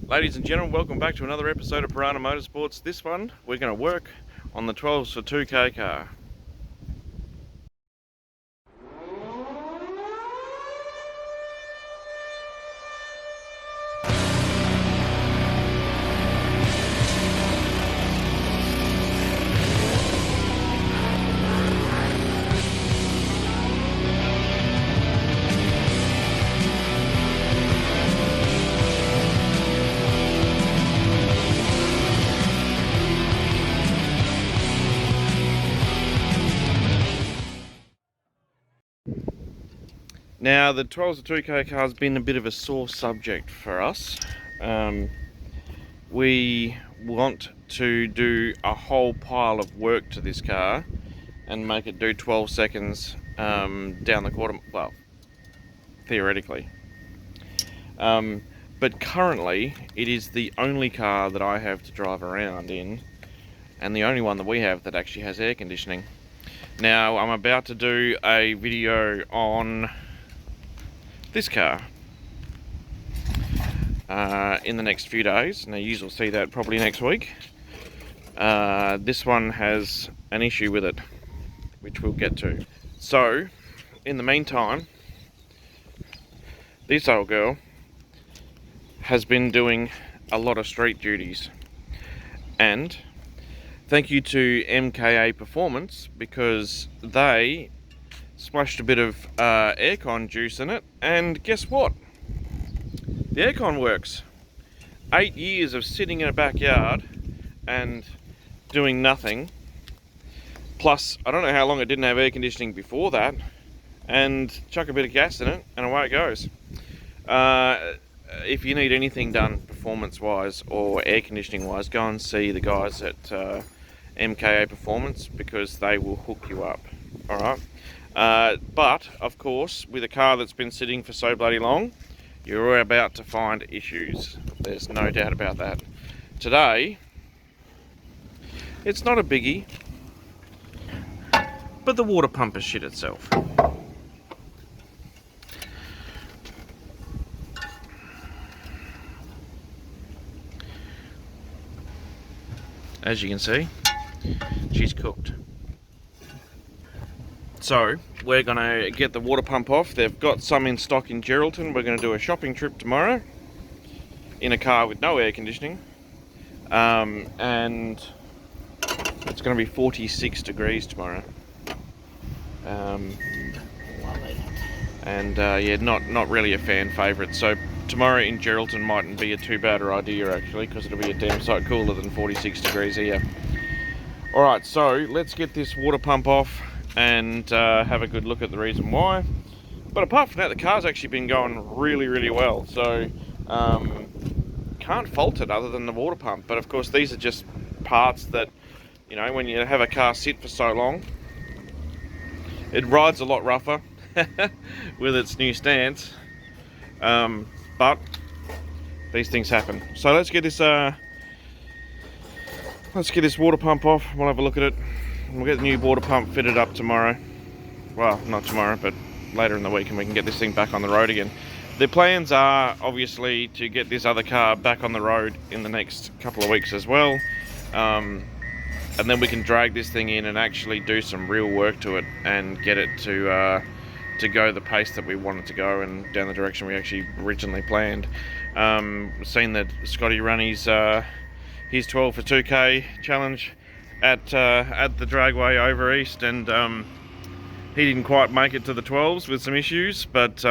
Ladies and gentlemen, welcome back to another episode of Piranha Motorsports. This one, we're going to work on the 12s for 2K car. Now, the 12s for 2K car has been a bit of a sore subject for us. We want to do a whole pile of work to this car and make it do 12 seconds down the quarter, well, theoretically. But currently, it is the only car that I have to drive around in, and the only one that we have that actually has air conditioning. Now, I'm about to do a video on this car in the next few days. Now, you will see that probably next week. This one has an issue with it, which we'll get to. So, in the meantime, this old girl has been doing a lot of street duties, and thank you to MKA Performance, because they splashed a bit of aircon juice in it, and guess what? The aircon works. 8 years of sitting in a backyard and doing nothing, plus I don't know how long it didn't have air conditioning before that, and chuck a bit of gas in it and away it goes. If you need anything done performance wise or air conditioning wise, go and see the guys at MKA Performance, because they will hook you up. Alright? But, of course, with a car that's been sitting for so bloody long, you're about to find issues. There's no doubt about that. Today, it's not a biggie, but the water pump has shit itself. As you can see, she's cooked. So, we're going to get the water pump off. They've got some in stock in Geraldton. We're going to do a shopping trip tomorrow in a car with no air conditioning. And it's going to be 46 degrees tomorrow. Yeah, not really a fan favourite. So tomorrow in Geraldton mightn't be a too bad idea, actually, because it'll be a damn sight cooler than 46 degrees here. Alright, so let's get this water pump off and have a good look at the reason why. But apart from that, the car's actually been going really well, so can't fault it other than the water pump. But of course, these are just parts that, you know, when you have a car sit for so long, it rides a lot rougher with its new stance, but these things happen. So let's get this water pump off. We'll have a look at it. We'll get the new water pump fitted up tomorrow. Well, not tomorrow, but later in the week, and we can get this thing back on the road again. The plans are obviously to get this other car back on the road in the next couple of weeks as well. And then we can drag this thing in and actually do some real work to it and get it to go the pace that we want it to go and down the direction we actually originally planned. Seen that Scotty run his 12 for 2K challenge at the dragway over east, and he didn't quite make it to the 12s with some issues, but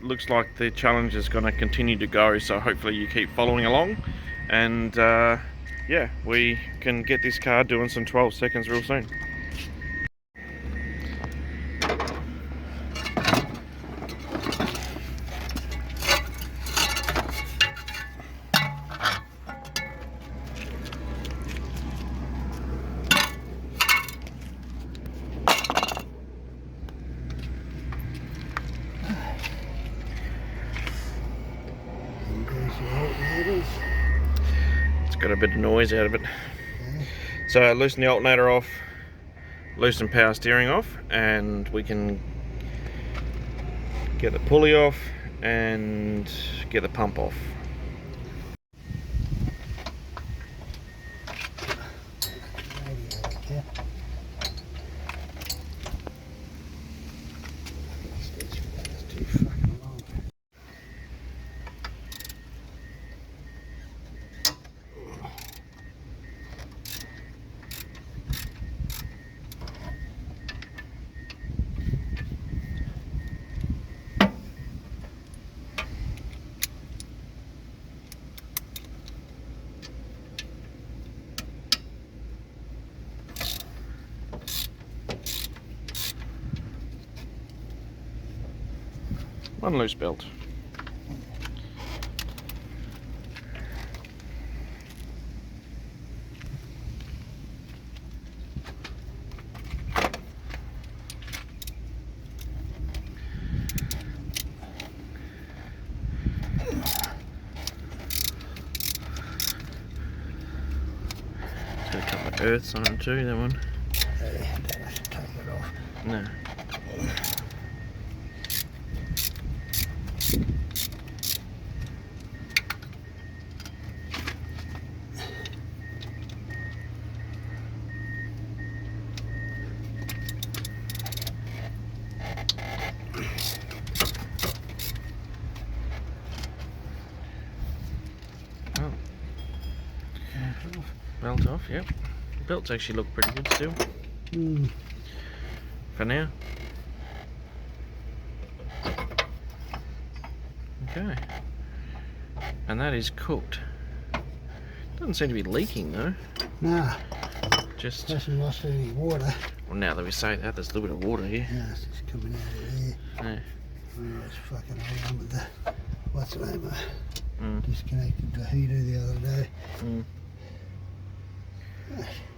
looks like the challenge is going to continue to go, so hopefully you keep following along, and yeah, we can get this car doing some 12 seconds real soon. It's got a bit of noise out of it. So loosen the alternator off, loosen power steering off, and we can get the pulley off and get the pump off. One loose belt. It's got a couple of earths on them too, that one. Don't have to take it off. No. Oh. Belt off, yep. Belts actually look pretty good still. For now. Okay. And that is cooked. Doesn't seem to be leaking though. Nah. Just Hasn't lost any water. well, now that we say that, there's a little bit of water here. Yeah, it's just coming out of there. Yeah. Oh, it's fucking around with the, what's the name? Mm. Disconnected the heater the other day. Mm.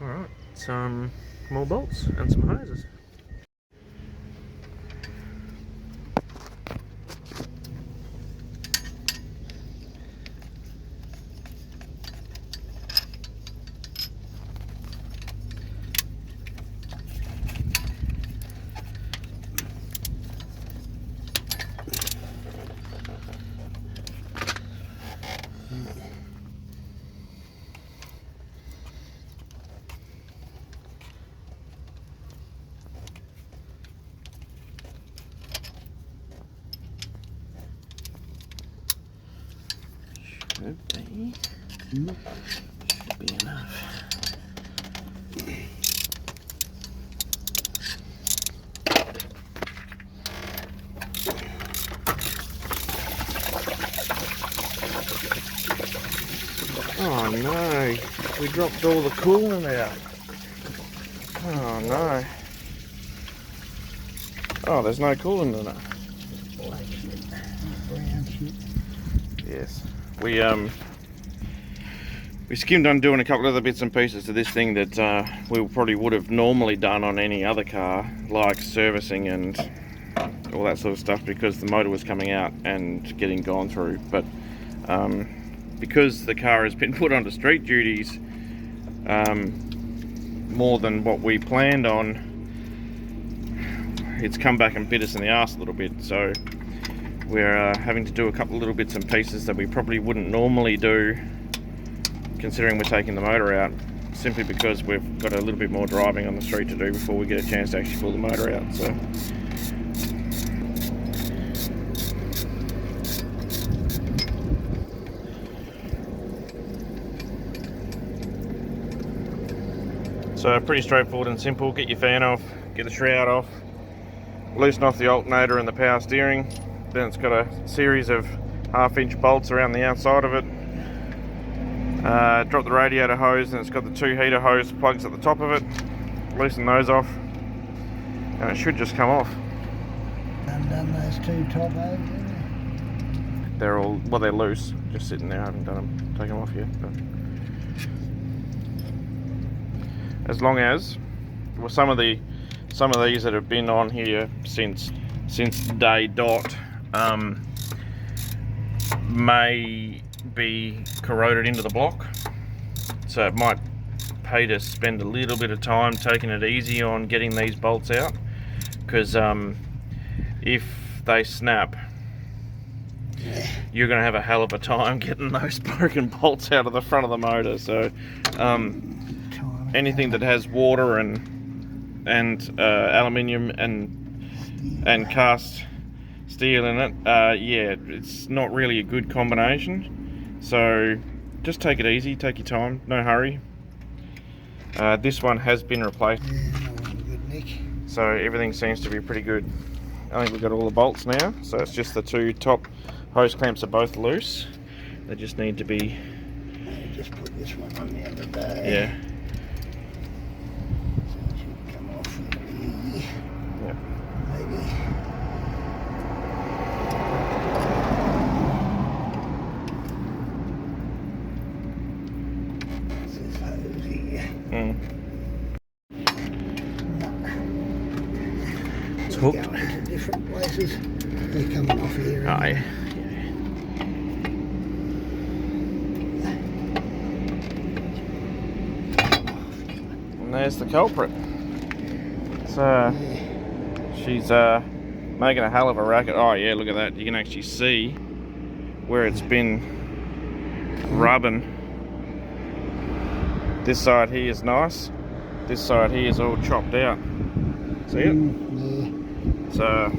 Alright, some more bolts and some hoses. Should be. Should be enough. Oh no, we dropped all the coolant out. Oh no. Oh, there's no coolant in it. Black shit. Brown shit. Yes. We skimmed on doing a couple of other bits and pieces to this thing that we probably would have normally done on any other car, like servicing and all that sort of stuff, because the motor was coming out and getting gone through. But because the car has been put onto street duties more than what we planned on, it's come back and bit us in the arse a little bit. So we're having to do a couple of little bits and pieces that we probably wouldn't normally do, considering we're taking the motor out, simply because we've got a little bit more driving on the street to do before we get a chance to actually pull the motor out. So pretty straightforward and simple. Get your fan off, get the shroud off, loosen off the alternator and the power steering. Then it's got a series of 1/2-inch bolts around the outside of it. Drop the radiator hose, and it's got the 2 heater hose plugs at the top of it. Loosen those off, and it should just come off. Undone those 2 top hoses. They're all, well, they're loose, just sitting there. I haven't done them, taken them off yet. But as long as, well, some of these that have been on here since day dot may be corroded into the block, so it might pay to spend a little bit of time taking it easy on getting these bolts out, because if they snap, you're going to have a hell of a time getting those broken bolts out of the front of the motor. So anything that has water and aluminium and cast steel in it, yeah, it's not really a good combination. So just take it easy, take your time, no hurry. This one has been replaced, Yeah, that wasn't good, Nick. so everything seems to be pretty good. I think we've got all the bolts now, so it's just the 2 top hose clamps are both loose. They just need to be, I just put this one on the other day. yeah. So it should come off really easy. Yeah. Maybe. It's hooked. Going to different places. They're coming off here. Oh, yeah. And there's the culprit. So she's making a hell of a racket. Oh yeah, look at that. You can actually see where it's been rubbing. This side here is nice. This side here is all chopped out. See it? Yeah. So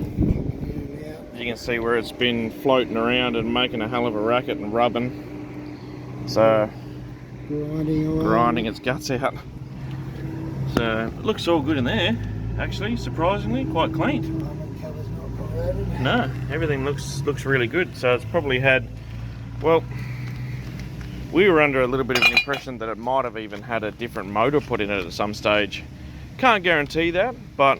you can see where it's been floating around and making a hell of a racket and rubbing. So grinding its guts out. So it looks all good in there. Actually, surprisingly, quite clean. No, everything looks really good. So it's probably had, well, we were under a little bit of an impression that it might have even had a different motor put in it at some stage. Can't guarantee that, but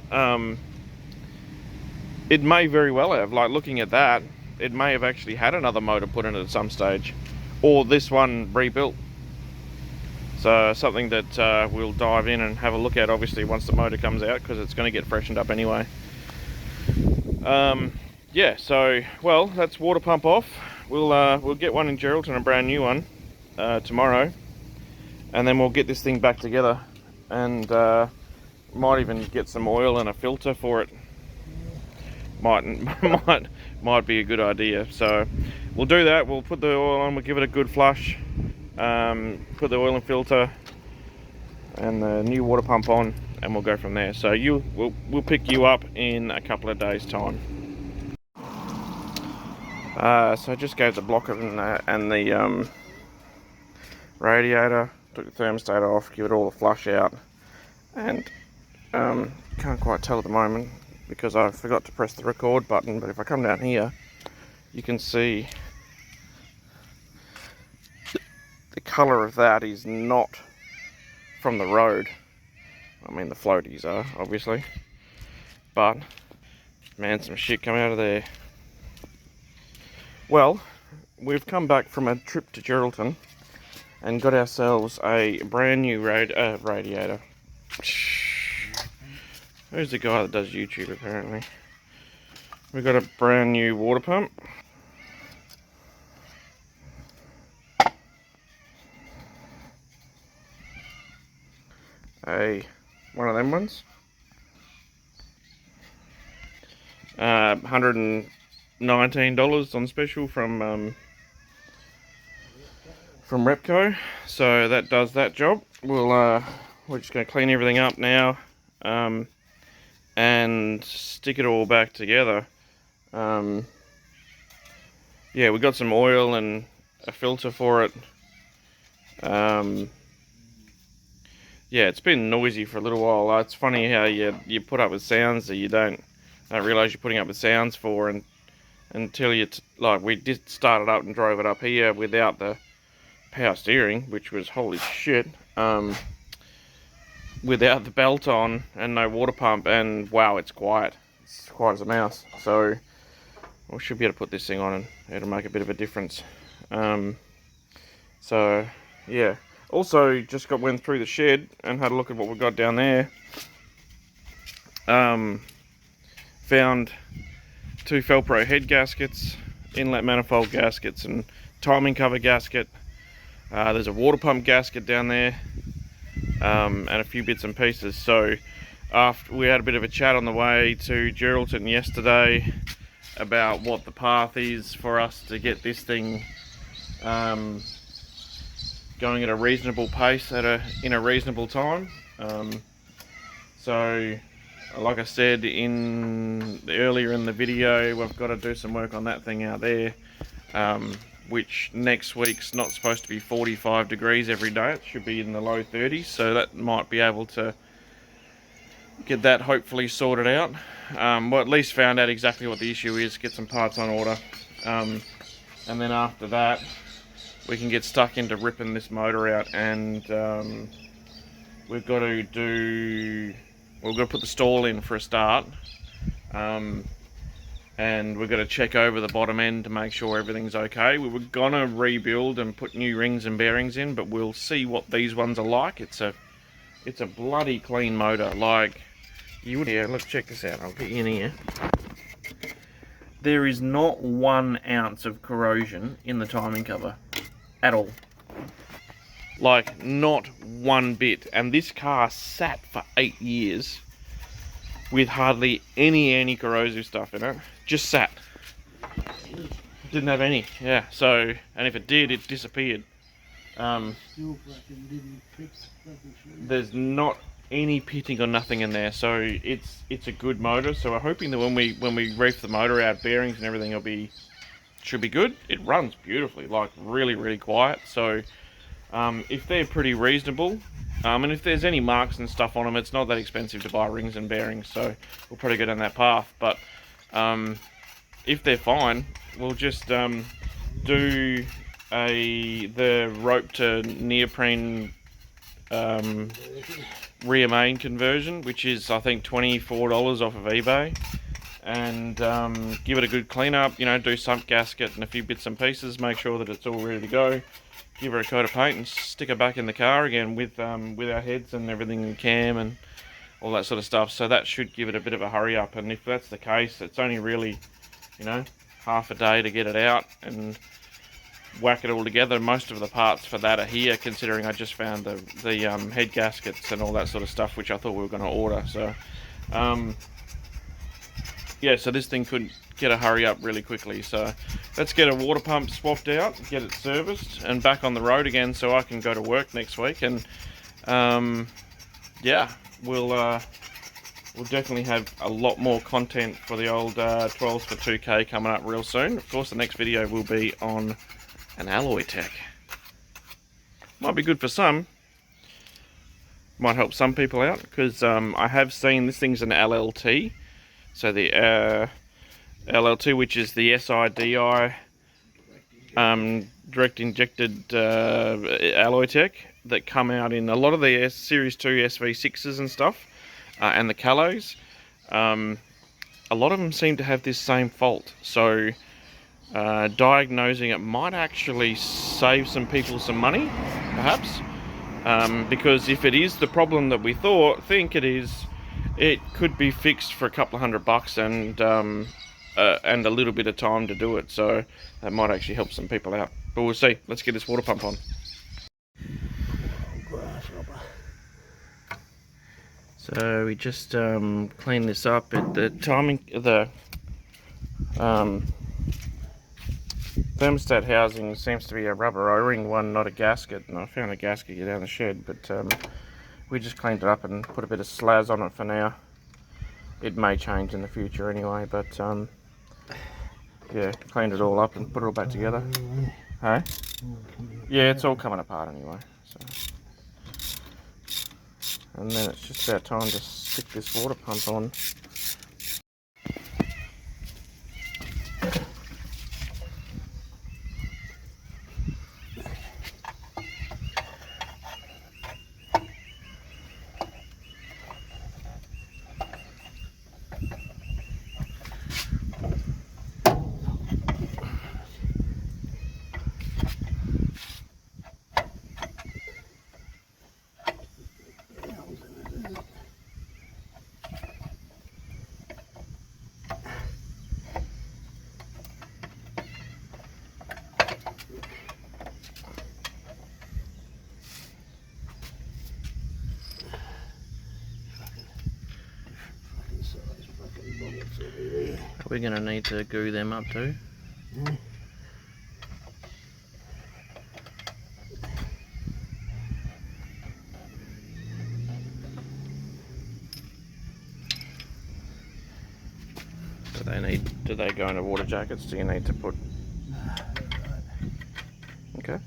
it may very well have. Like looking at that, it may have actually had another motor put in it at some stage, or this one rebuilt. So something that we'll dive in and have a look at, obviously, once the motor comes out, because it's going to get freshened up anyway. Yeah, so, well, that's water pump off. We'll get one in Geraldton, a brand new one, tomorrow, and then we'll get this thing back together, and might even get some oil and a filter for it. Might be a good idea. So we'll do that. We'll put the oil on. We'll give it a good flush. Put the oil and filter and the new water pump on, and we'll go from there. So we'll pick you up in a couple of days' time. So I just gave the blocker and the radiator, took the thermostat off, give it all a flush out, and can't quite tell at the moment because I forgot to press the record button, but if I come down here you can see the colour of that is not from the road. I mean, the floaties are, obviously, but man, some shit come out of there. Well, we've come back from a trip to Geraldton and got ourselves a brand new radiator. Who's the guy that does YouTube, apparently? We've got a brand new water pump. One of them ones. $119 on special from Repco. So that does that job. We're just going to clean everything up now, and stick it all back together. Yeah, we got some oil and a filter for it. Yeah, it's been noisy for a little while. It's funny how you put up with sounds that you don't realise you're putting up with sounds for, and until like we did start it up and drove it up here without the power steering, which was holy shit. Without the belt on and no water pump, and wow, it's quiet. It's quiet as a mouse. So we should be able to put this thing on and it'll make a bit of a difference. So yeah. Also, just went through the shed and had a look at what we've got down there. Found 2 Felpro head gaskets, inlet manifold gaskets, and timing cover gasket. There's a water pump gasket down there, and a few bits and pieces. So after we had a bit of a chat on the way to Geraldton yesterday about what the path is for us to get this thing going at a reasonable pace in a reasonable time. So like I said earlier in the video, we've got to do some work on that thing out there, which next week's not supposed to be 45 degrees every day. It should be in the low 30s, so that might be able to get that hopefully sorted out. Well, at least found out exactly what the issue is, get some parts on order, and then after that we can get stuck into ripping this motor out, and we've got to put the stall in for a start, and we've got to check over the bottom end to make sure everything's okay. We were gonna rebuild and put new rings and bearings in, but we'll see what these ones are like. It's a It's a bloody clean motor. Like, you would, yeah, look, check this out. I'll get you in here. There is not 1 ounce of corrosion in the timing cover at all. Like, not one bit. And this car sat for 8 years with hardly any anti-corrosive stuff in it. Just sat. Didn't have any, yeah. So, and if it did, it disappeared. There's not any pitting or nothing in there, so it's a good motor. So we're hoping that when we reef the motor out, bearings and everything should be good. It runs beautifully, like really quiet. So if they're pretty reasonable, and if there's any marks and stuff on them, it's not that expensive to buy rings and bearings. So we'll probably go down that path. But if they're fine, we'll just do the rope to neoprene rear main conversion, which is I think $24 off of eBay, and give it a good clean up. You know, do sump gasket and a few bits and pieces, make sure that it's all ready to go. Give her a coat of paint and stick her back in the car again with our heads and everything, and cam and all that sort of stuff. So that should give it a bit of a hurry up, and if that's the case, it's only really, you know, half a day to get it out and whack it all together. Most of the parts for that are here, considering I just found the head gaskets and all that sort of stuff, which I thought we were going to order. So yeah, so this thing could get a hurry up really quickly. So let's get a water pump swapped out, get it serviced and back on the road again, so I can go to work next week. And yeah, we'll definitely have a lot more content for the old 12s for 2K coming up real soon. Of course, the next video will be on an alloy tech. Might be good for some. Might help some people out, because I have seen this thing's an LLT. So the LLT, which is the SIDI direct injected alloy tech, that come out in a lot of the Series 2 SV6s and stuff, and the Calos. A lot of them seem to have this same fault. So diagnosing it might actually save some people some money, perhaps, because if it is the problem that we think it is, it could be fixed for a couple of $100 and a little bit of time to do it. So that might actually help some people out, but we'll see. Let's get this water pump on. So we just cleaned this up. The timing, the thermostat housing seems to be a rubber O-ring one, not a gasket, and I found a gasket here down the shed, but we just cleaned it up and put a bit of slaz on it for now. It may change in the future anyway, but yeah, cleaned it all up and put it all back together. Hey? Yeah, it's all coming apart anyway. So. And then it's just about time to stick this water pump on. We're going to need to glue them up too. Yeah. Do they go into water jackets? Do you need to put? Okay.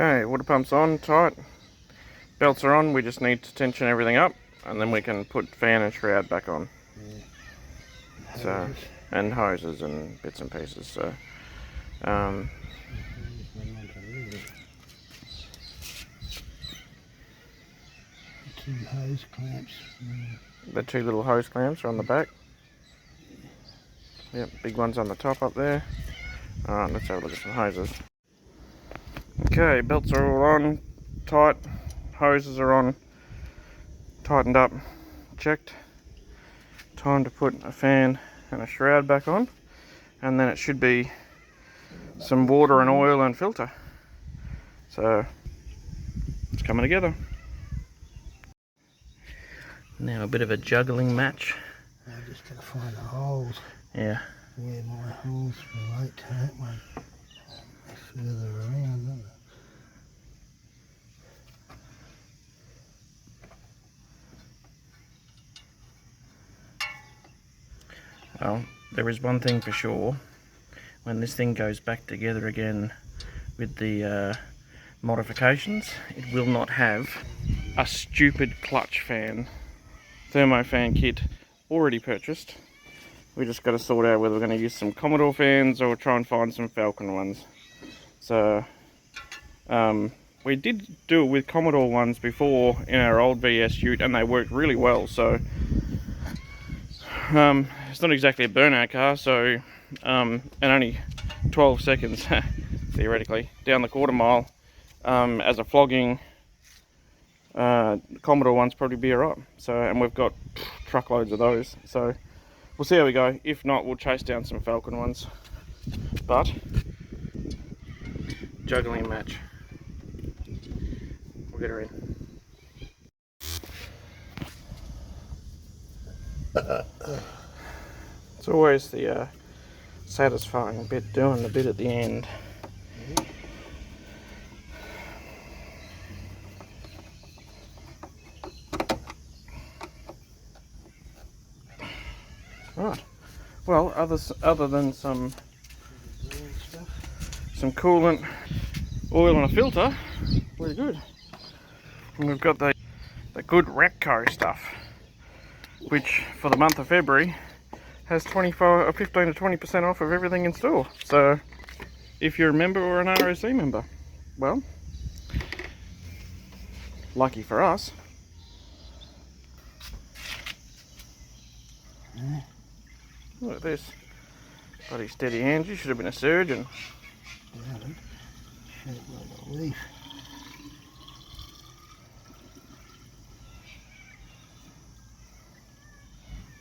Okay, water pump's on, tight. Belts are on, we just need to tension everything up and then we can put fan and shroud back on. Yeah. So, and hoses and bits and pieces, so. Um, Two hose clamps. the two little hose clamps are on the back. Yep, big one's on the top up there. Alright, let's have a look at some hoses. Okay, belts are all on, tight, hoses are on, tightened up, checked. Time to put a fan and a shroud back on, and then it should be some water and oil and filter. So, it's coming together. Now a bit of a juggling match. I just gotta find the holes. Yeah. Where my holes relate to that one. They're further around, aren't they? Well, there is one thing for sure. When this thing goes back together again with the modifications, it will not have a stupid clutch fan. Thermo fan kit already purchased. We just got to sort out whether we're going to use some Commodore fans or try and find some Falcon ones. So we did do it with Commodore ones before in our old VS Ute and they worked really well. So it's not exactly a burnout car, so and only 12 seconds theoretically down the quarter mile as a flogging. Commodore ones probably be alright. So, and we've got truckloads of those. So we'll see how we go. If not, we'll chase down some Falcon ones. But juggling match. We'll get her in. It's always the satisfying bit, doing the bit at the end. Right. Well, other than some coolant, oil and a filter, we're good. And we've got the good Ratco stuff, which for the month of February has 15 to 20% off of everything in store. So if you're a member or an RSC member, well, lucky for us. Look at this. Bloody steady hands. You should have been a surgeon. Yeah, shaped like a leaf.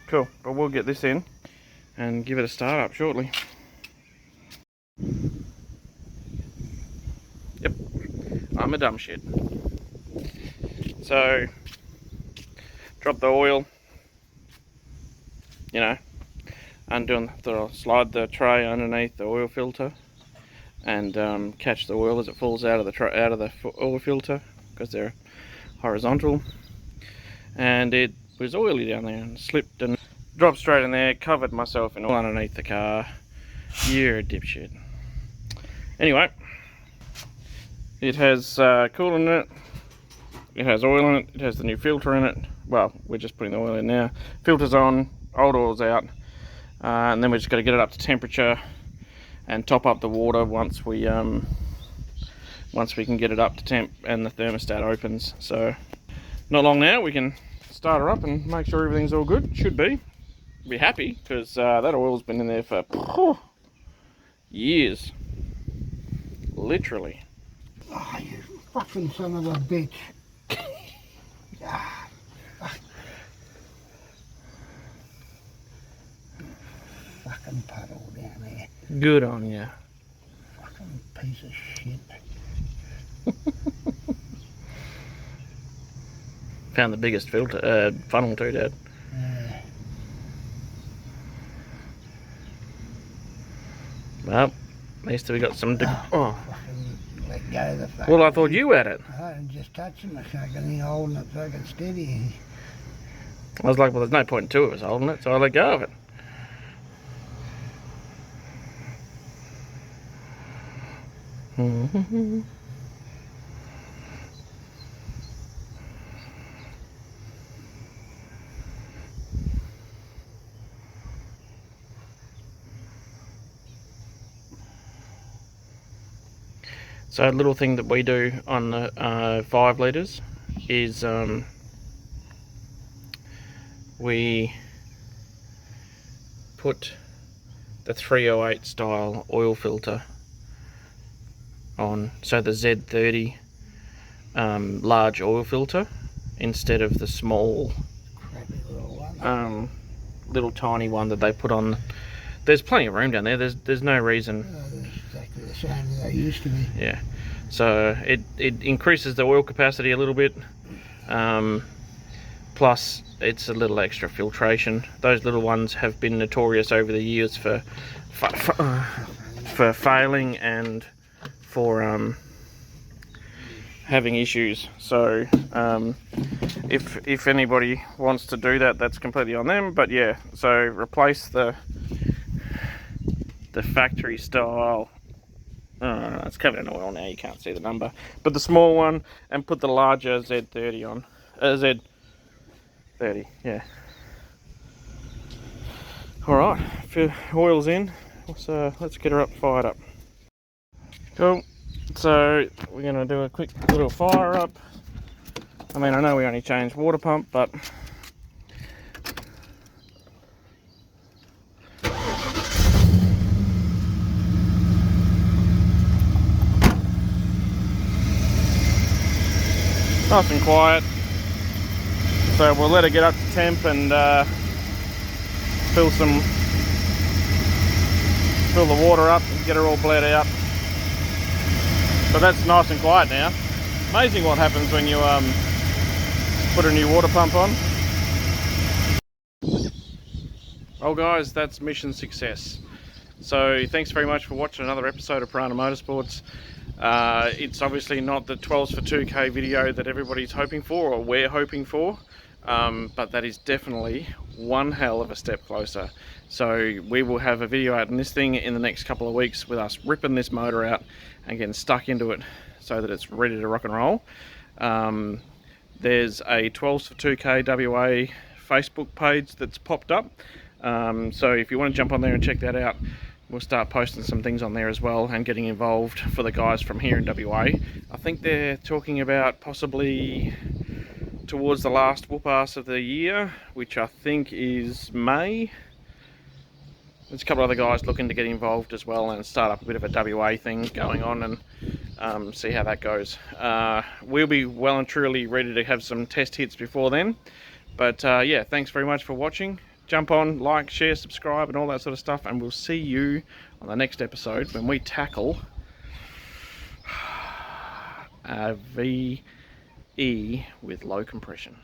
Cool. But we'll get this in and give it a start up shortly. Yep. I'm a dumb shit. So, drop the oil. You know, slide the tray underneath the oil filter, and catch the oil as it falls out of the oil filter because they're horizontal. And it was oily down there and slipped and dropped straight in there. Covered myself in oil underneath the car. You're a dipshit. Anyway, it has coolant in it. It has oil in it. It has the new filter in it. Well, we're just putting the oil in now. Filter's on. Old oil's out, and then we just got to get it up to temperature and top up the water once we can get it up to temp and the thermostat opens. So not long now, we can start her up and make sure everything's all good. Should be happy because that oil's been in there for years, literally. Oh, you fucking son of a bitch. Fucking puddle down there. Good on ya. Fucking piece of shit. Found the biggest filter funnel too, Dad. Yeah. Well, at least we got some. Oh. Fucking let go of the fucking. Well, I thought you had it. I didn't just touch him. I fucking thing holding it fucking steady. I was like, well, there's no point in two of us holding it, so I let go of it. So a little thing that we do on the 5 litres is we put the 308 style oil filter on, so the Z30 large oil filter instead of the small little tiny one that they put on. There's plenty of room down there. There's no reason. They're exactly the same as they used to be. Yeah, so it increases the oil capacity a little bit, plus it's a little extra filtration. Those little ones have been notorious over the years for failing and for having issues. So if anybody wants to do that, that's completely on them. But yeah, so replace the factory style, it's covered in oil now, you can't see the number, but the small one, and put the larger Z30 on. Z30, yeah. Alright, oil's in, let's get her up, fired up. Cool, so we're going to do a quick little fire up. I mean, I know we only changed water pump, but nice and quiet. So we'll let it get up to temp and fill the water up and get her all bled out. So that's nice and quiet now. Amazing what happens when you put a new water pump on. Well guys, that's mission success. So thanks very much for watching another episode of Piranha Motorsports. It's obviously not the 12s for 2K video that everybody's hoping for, or we're hoping for, but that is definitely one hell of a step closer. So we will have a video out on this thing in the next couple of weeks with us ripping this motor out and getting stuck into it so that it's ready to rock and roll. There's a 12s for 2K WA Facebook page that's popped up, so if you want to jump on there and check that out, we'll start posting some things on there as well and getting involved for the guys from here in WA. I think they're talking about possibly towards the last whoop-ass of the year, which I think is May. There's a couple of other guys looking to get involved as well and start up a bit of a WA thing going on, and see how that goes. We'll be well and truly ready to have some test hits before then. But yeah, thanks very much for watching. Jump on, like, share, subscribe, and all that sort of stuff, and we'll see you on the next episode when we tackle a VE with low compression.